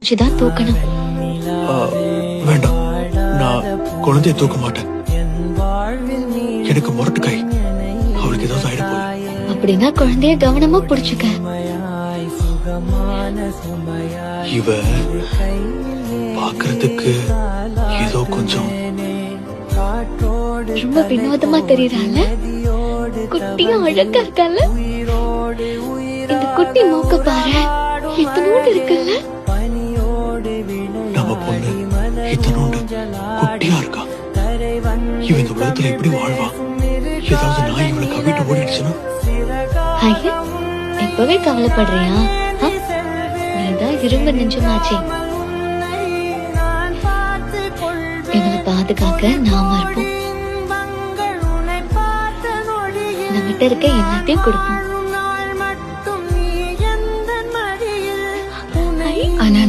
தான் தூக்கணும். வேண்டாம், நான் குழந்தைய தூக்க மாட்டேன். எனக்கு முரட்டு கை, அவளுக்கு ஏதாவது ஆயிட போகுது. அப்படின்னா குழந்தைய கவனமா புடிச்சுக்க. இவ பாக்குறதுக்கு ஏதோ கொஞ்சம் ரொம்ப வினோதமா தெரியறாள். குட்டியும் அழகா இருக்கால. இந்த குட்டி மூக்க பாரு, இத்தனோடு இருக்குல்ல. நம்ம பொண்ணு இத்தனோண்டு குட்டியா இருக்கா. இவ இந்த உலகத்துல எப்படி வாழ்வா? ஏதாவது நாய் இவளை கவிட்டு ஓடிடுச்சுன்னா? ஐயா, இப்பவே கவலைப்படுறியா? நீதான் இரும்பு நெஞ்சமாச்சே. இவளை பாதுகாக்க நாம இருப்போம். நம்மகிட்ட இருக்க எல்லாத்தையும் கொடுப்போம். ஆனா